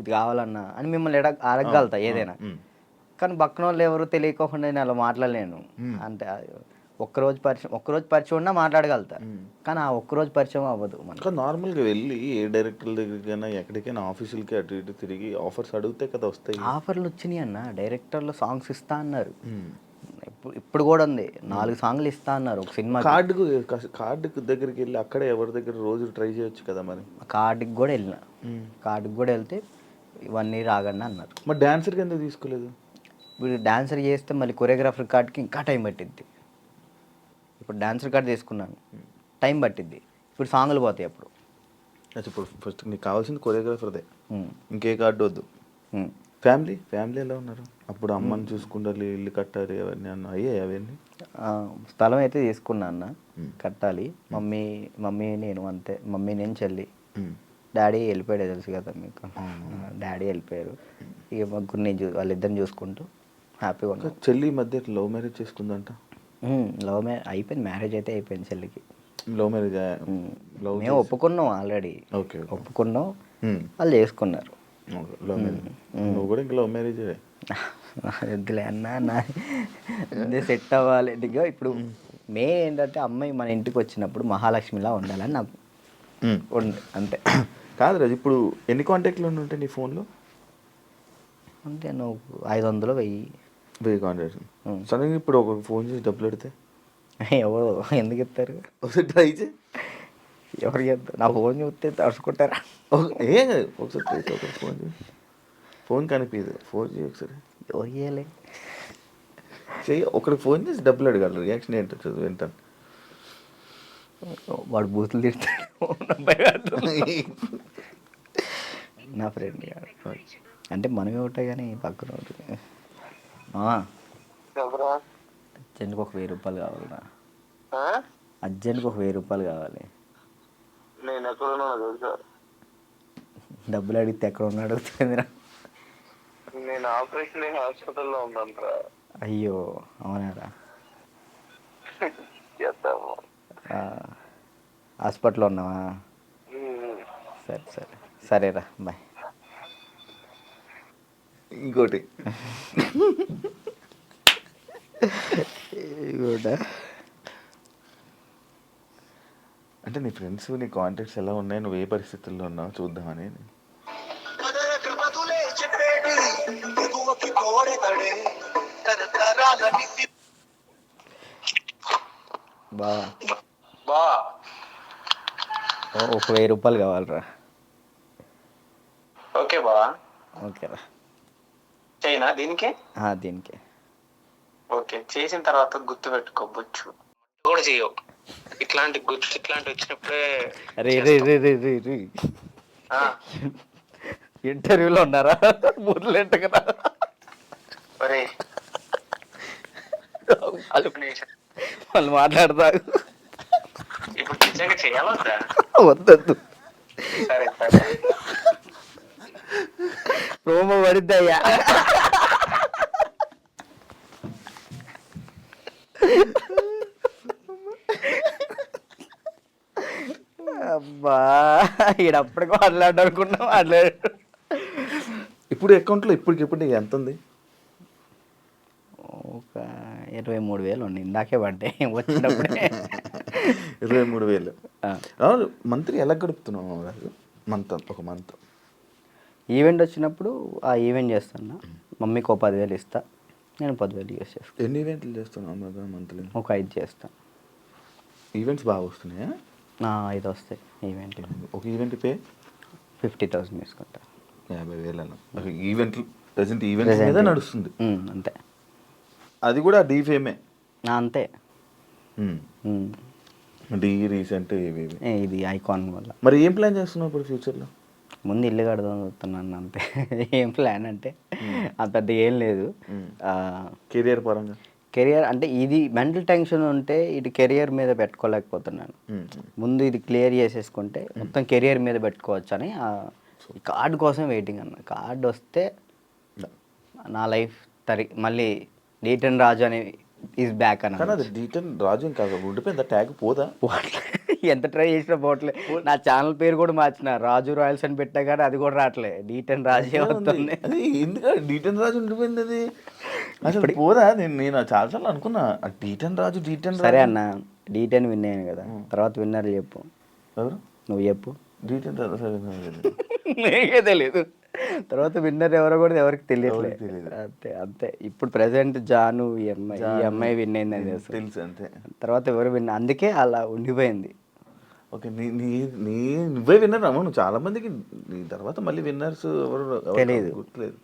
ఇది కావాలన్నా అని మిమ్మల్ని అడగగలుగుతా ఏదైనా, కానీ పక్కన వాళ్ళు ఎవరు తెలియకోకుండా నేను అలా మాట్లాడలేను. అంటే ఒక్కరోజు పరిచయం ఉన్నా మాట్లాడగలుగుతా, కానీ ఆ ఒక్కరోజు పరిచయం అవ్వదు. మనకు నార్మల్గా వెళ్ళి ఏ డైరెక్టర్ల దగ్గరికైనా ఎక్కడికైనా ఆఫీసులకి అటు ఇటు తిరిగి ఆఫర్స్ అడిగితే కదా వస్తాయి. ఆఫర్లు వచ్చినాయి అన్న, డైరెక్టర్లు సాంగ్స్ ఇస్తా అన్నారు. ఇప్పుడు కూడా ఉంది, 4 సాంగ్లు ఇస్తా అన్నారు ఒక సినిమా. కార్డుకు దగ్గరికి వెళ్ళి అక్కడే ఎవరి దగ్గర రోజు ట్రై చేయొచ్చు కదా. మరి కార్డుకి కూడా వెళ్తే 1 year ఆగండి అన్నారు. మరి డాన్సర్కి ఎందుకు తీసుకోలేదు? ఇప్పుడు డాన్సర్ చేస్తే మళ్ళీ కొరియోగ్రాఫర్ కార్డ్కి ఇంకా టైం పట్టిద్ది. ఇప్పుడు డాన్సర్ కార్డ్ తీసుకున్నాను, టైం పట్టిద్ది. ఇప్పుడు సాంగ్లు పోతాయి అప్పుడు. అచ్చా, ఇప్పుడు ఫస్ట్ నీకు కావాల్సింది కొరియోగ్రాఫర్దే, ఉమ్. ఇంకే కార్డు వద్దు. ఉమ్. ఫ్యామిలీ ఎలా ఉన్నారు? అప్పుడు అమ్మని చూసుకుంటారు, ఇల్లు కట్టాలి, అవన్నీ అయ్యాయి అవన్నీ. స్థలం అయితే తీసుకున్నా అన్న, కట్టాలి. మమ్మీ నేను అంతే, మమ్మీ నేను చెల్లి. డాడీ వెళ్ళిపోయాడు, తెలుసు కదా మీకు. డాడీ వెళ్ళిపోయారు. ఇక ముగ్గురిని వాళ్ళిద్దరిని చూసుకుంటూ హ్యాపీగా ఉన్నాం. చెల్లి ఈ మధ్య లవ్ మ్యారేజ్ చేసుకుందంట. లవ్ మ్యారేజ్ అయిపోయింది, మ్యారేజ్ అయితే అయిపోయింది చెల్లికి. Love marriage? మేము ఒప్పుకున్నాం ఆల్రెడీ, ఓకే, ఒప్పుకున్నాం, వాళ్ళు చేసుకున్నారు. Love marriage. నువ్వు కూడా ఇంకా లవ్ మ్యారేజ్? వద్దులే అన్న, నా సెట్ అవ్వాలి. ఇక ఇప్పుడు మెయిన్ ఏంటంటే అమ్మాయి మన ఇంటికి వచ్చినప్పుడు మహాలక్ష్మిలా ఉండాలని నాకు అంతే. కాదు రాజు, ఇప్పుడు ఎన్ని కాంటాక్ట్లు ఉంటాయి నీ ఫోన్లో? అంటే నువ్వు 500 1000 కాంటాక్ట్స్. సడన్గా ఇప్పుడు ఒక ఫోన్ చేసి డబ్బులు పెడితే ఎవరు ఎందుకు ఇస్తారు? ఒకసారి ట్రై చేయి. ఎవరికి ఇస్తారు? నా ఫోన్ చూస్తే తడుచుకుంటారా? ఏం కాదు, ఒకసారి ట్రై చేయి. ఒకసారి ఫోన్ చేయి, ఫోన్ కనిపించదు, ఫోన్ చేయి ఒకసారి. ఎవరియాలి చెయ్యి. ఒకరికి ఫోన్ చేసి డబ్బులు అడగాలి, రియాక్షన్ ఏంటో చదువు వింటాను. వాడు బూతులు తిడతాడు నా ఫ్రెండ్. అంటే మనమే ఉంటాయి కానీ పక్కన ఉంటుంది. అర్జెంట్కి ఒక 1000 రూపాయలు కావాలన్నా, అర్జెంట్కి ఒక 1000 రూపాయలు కావాలి. నేను ఎక్కడున్నా తెలుసా? డబ్బులు అడిగితే ఎక్కడ ఉన్నా అడుగుతుంది. నేను ఆపరేషన్ హాస్పిటల్లో ఉన్నాను. అయ్యో అవునారా? హాస్పిటల్లో ఉన్నావా? సరే సరేరా, బాయ్. ఇంకోటి అంటే నీ ఫ్రెండ్స్, నీ కాంటాక్ట్స్ ఎలా ఉన్నాయి, నువ్వు ఏ పరిస్థితుల్లో ఉన్నావు చూద్దామని. బా ఒక 1000 రూపాయలు కావాలరా. ఓకే బా, ఓకేరా. చైనా దీనికి? దీనికి. ఓకే, చేసిన తర్వాత గుర్తు పెట్టుకోవచ్చు కూడా చెయ్యవు. ఇట్లాంటి వచ్చినప్పుడే ఇంటర్వ్యూలో ఉన్నారా? బుర్లేంట కదా. వాళ్ళు మాట్లాడతారు. ఇప్పుడు నిజంగా చేయాలొద్దా? వద్దొద్దు, సరే సరే. ప్రోమో పడిద్దయ్యా. అబ్బా ఈడప్పటికి మాట్లాడనుకున్నా మాట్లాడు. ఇప్పుడు అకౌంట్లో ఇప్పటికిప్పుడు నీకు ఎంత ఉంది? ఒక 23,000 ఉంది, ఇందాకే పడ్డాయి వచ్చినప్పుడే. 23,000. అవును, మంత్లీ ఎలా గడుపుతున్నావు రాజు? ఒక మంత్ ఈవెంట్ వచ్చినప్పుడు ఆ ఈవెంట్ చేస్తాను. మమ్మీకి ఒక 10,000 ఇస్తా, నేను 10,000 యూస్ చేస్తాను. ఎన్ని ఈవెంట్లు చేస్తున్నావు మంత్లీ? ఒక 5 చేస్తాను. ఈవెంట్స్ బాగా వస్తున్నాయా? 5 వస్తాయి ఈవెంట్లు. ఒక ఈవెంట్ పే 50,000 తీసుకుంటా. 50,000 ఈవెంట్లు ప్రజెంట్ ఈవెంట్ మీద నడుస్తుంది అంతే. అది కూడా డీఫేమే అంతే. డీ రీసెంట్ ఇది ఐకాన్ వల్ల. మరి ఏం ప్లాన్ చేస్తున్నావు ఇప్పుడు ఫ్యూచర్లో? ముందు ఇల్లు కడదాం చూస్తున్నాను అంతే. ఏం ప్లాన్ అంటే అంత పెద్ద ఏం లేదు. కెరియర్ పరంగా? కెరియర్ అంటే ఇది మెంటల్ టెన్షన్ ఉంటే ఇటు కెరియర్ మీద పెట్టుకోలేకపోతున్నాను. ముందు ఇది క్లియర్ చేసేసుకుంటే మొత్తం కెరియర్ మీద పెట్టుకోవచ్చు అని కార్డు కోసం వెయిటింగ్ అన్న. కార్డు వస్తే నా లైఫ్ మళ్ళీ డీటన్ రాజు అని ఈజ్ బ్యాక్ అన్న. కానీ అది డీటన్ రాజు ఇంకా ఉండిపోయింది, ట్యాగ్ పోదా? ఎంత ట్రై చేసినా పోవట్లే. నా ఛానల్ పేరు కూడా మార్చిన, రాజు రాయల్స్ అని పెట్టా కానీ అది కూడా రావట్లే, డీటన్ రాజే వస్తుంది. అది ఎందుకంటే డీటన్ రాజు ఉండిపోయింది, అది అసలు పోదా? నేను చాలాసార్లు అనుకున్నా డీటన్ రాజు. సరే అన్న, డీటెన్ విన్ అయ్యాను కదా, తర్వాత విన్నర్ చెప్పు. ఎవరు? నువ్వు చెప్పు. డీటెన్ రాజు సరే నీకే తెలియదు, తర్వాత విన్నర్ ఎవరో కూడా ఎవరికి తెలియట్లేదు. అంతే. ఇప్పుడు ప్రెసెంట్ జాను ఈ అమ్మాయి విన్ అయిందని తెలుసు అంతే. తర్వాత ఎవరు విన్, అందుకే అలా ఉండిపోయింది. ఓకే, నువ్వే విన్నర్ అమ్మ. నువ్వు చాలా మందికి నీ తర్వాత మళ్ళీ విన్నర్స్ ఎవరు తెలియదు. గుర్తులేదు.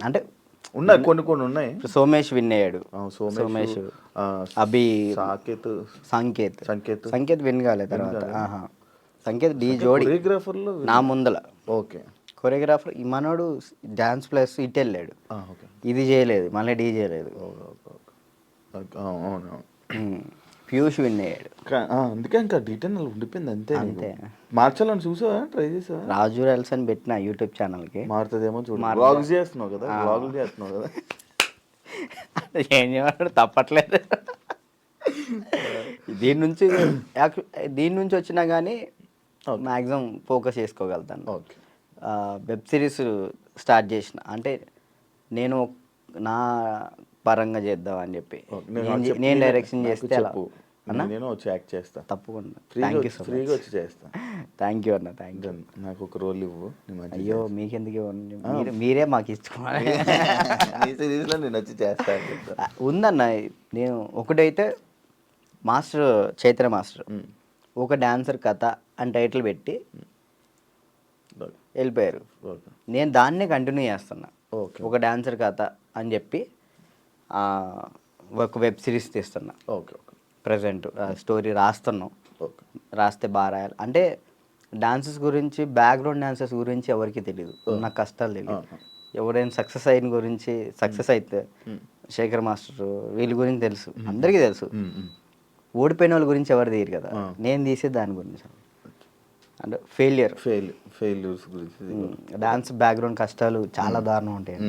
అంటే ఉన్నాయి కొన్ని కొన్ని ఉన్నాయి. సోమేష్ విన్ అయ్యాడు. సోమేష్, అభి, సాకేత్, సంకేత్ సంకేత్ సంకేత్ విన్ కాలేదు తర్వాత. సంకేత్ డి జోడి కొరియోగ్రాఫర్లో నా ముందల. ఓకే కొరియోగ్రాఫర్ ఈ మనోడు డాన్స్ ప్లస్ ఇటు వెళ్ళాడు, ఓకే ఇది చేయలేదు, మళ్ళీ డీ చేయలేదు. అవును పీయూష్ విన్ అయ్యాడు. అందుకే ఇంకా డీటెయిల్ ఉండిపోయింది అంతే. అంతే. మార్చాలని చూసావా, ట్రై చేసావా? రాజు రెల్స్ అని పెట్టిన యూట్యూబ్ ఛానల్కి. మారుతుందేమో చూడు. వ్లాగ్స్ చేస్తున్నావు కదా, వ్లాగులు చేస్తున్నావు కదా. ఏం చేయమంటాడు, తప్పట్లేదు. దీని నుంచి వచ్చినా కానీ మ్యాక్సిమం ఫోకస్ చేసుకోగలుగుతాను. ఓకే. వెబ్ సిరీస్ స్టార్ట్ చేసిన, అంటే నేను నా పరంగా చేద్దాం అని చెప్పి నేను డైరెక్షన్ చేస్తే అలా నేను వచ్చి యాక్ట్ చేస్తా తప్పకుండా. థ్యాంక్ యూ సో ఫ్రీగా వచ్చి చేస్తా. థ్యాంక్ యూ అన్న, థ్యాంక్ యూ. నాకు ఒక రోల్ ఇవ్వు. అయ్యో మీకెందుకు ఇవ్వండి, మీరే మాకు ఇచ్చుకోవాలి. సిరీస్లో నేను వచ్చి చేస్తా. ఉందన్న, నేను ఒకటైతే మాస్టర్ చైతన్య మాస్టర్ ఒక డాన్సర్ కథ అని టైటిల్ పెట్టి వెళ్ళిపోయారు. నేను దాన్నే కంటిన్యూ చేస్తున్నా. ఒక డాన్సర్ కథ అని చెప్పి ఒక వెబ్ సిరీస్ తీస్తున్నా. Okay okay. ప్రజెంట్ స్టోరీ రాస్తున్నాం. ఓకే. రాస్తే బాగా రాయాలి. అంటే డాన్సెస్ గురించి, బ్యాక్గ్రౌండ్ డాన్సెస్ గురించి ఎవరికి తెలియదు, ఉన్న కష్టాలు తెలియదు. ఎవరైనా సక్సెస్ అయిన గురించి, సక్సెస్ అయితే శేఖర్ మాస్టర్ వీళ్ళ గురించి తెలుసు, అందరికీ తెలుసు. ఓడిపోయిన వాళ్ళ గురించి ఎవరు తీయరు కదా, నేను తీసే దాని గురించి. అంటే ఫెయిల్యూర్స్ గురించి, డాన్స్ బ్యాక్గ్రౌండ్ కష్టాలు చాలా దారుణం ఉంటాయి.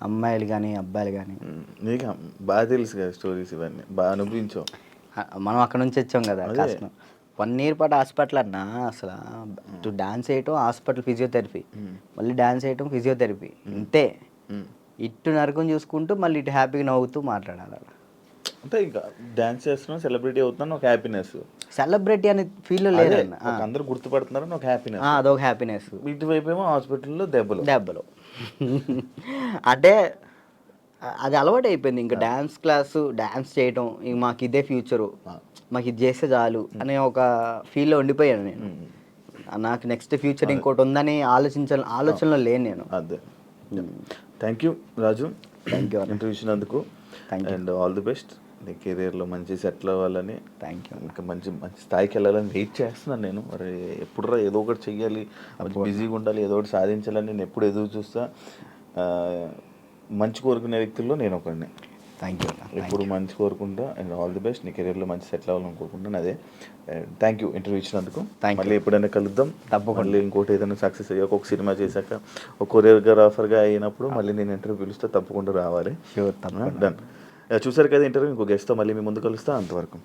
అమ్మాయిలు కానీ అబ్బాయిలు కానీ. నీకు బాగా తెలుసు కదా స్టోరీస్, ఇవన్నీ బాగా అనుభవించావు. మనం అక్కడ నుంచి వచ్చాం కదా, కష్టం. 1 year పాటు హాస్పిటల్ అన్నా, అసలు డాన్స్ వేయటం, హాస్పిటల్, ఫిజియోథెరపీ, మళ్ళీ డాన్స్ వేయటం, ఫిజియోథెరపీ, ఇంతే. ఇటు నరకం చూసుకుంటూ మళ్ళీ ఇటు హ్యాపీగా నవ్వుతూ మాట్లాడాలి. అంటే ఇంకా డాన్స్ చేస్తున్నాను, సెలబ్రిటీ అవుతున్నాను, ఒక హ్యాపీనెస్. సెలబ్రిటీ అనే ఫీల్ లేదు, అందరూ గుర్తుపడుతున్నారని ఒక హ్యాపీనెస్, అదొక హ్యాపీనెస్. ఇటువైపు ఏమో హాస్పిటల్లో దెబ్బలు. అంటే అది అలవాటు అయిపోయింది. ఇంకా డాన్స్ క్లాసు, డాన్స్ చేయటం, ఇంక మాకు ఇదే ఫ్యూచరు, మాకు ఇది చేస్తే చాలు అనే ఒక ఫీల్లో ఉండిపోయాను నేను. నాకు నెక్స్ట్ ఫ్యూచర్ ఇంకోటి ఉందని ఆలోచనలో లేను నేను. అదే. Thank you Raju, thank you interview ఇచ్చినందుకు. And all the best. నీ కెరీర్లో మంచి సెటిల్ అవ్వాలని, థ్యాంక్ యూ. ఇంకా మంచి స్థాయికి వెళ్ళాలని వెయిట్ చేస్తున్నాను నేను. మరి ఎప్పుడురా ఏదో ఒకటి చెయ్యాలి, బిజీగా ఉండాలి, ఏదో ఒకటి సాధించాలని నేను ఎప్పుడు ఎదురు చూస్తా. మంచి కోరుకునే వ్యక్తుల్లో నేను ఒకడిని. Thank you. ఎప్పుడు మంచి కోరుకుంటా. And all the best. నీ కెరీర్లో మంచి సెటిల్ అవ్వాలని కోరుకుంటాను. అదే. థ్యాంక్ యూ ఇంటర్వ్యూ ఇచ్చినందుకు. మళ్ళీ ఎప్పుడైనా కలుద్దాం. మళ్ళీ ఇంకోటి ఏదైనా సక్సెస్ అయ్యాక, ఒక సినిమా చేశాక, ఒక కొరియోగ్రాఫర్గా అయినప్పుడు మళ్ళీ నేను ఇంటర్వ్యూ పిలుస్తే తప్పకుండా రావాలి. షూర్, తప్పకుండా. డన్. చూసారు కదా ఇంటర్వ్యూ. ఇంకో గెస్ట్తో మళ్ళీ మీ ముందు కలుస్తా. అంతవరకు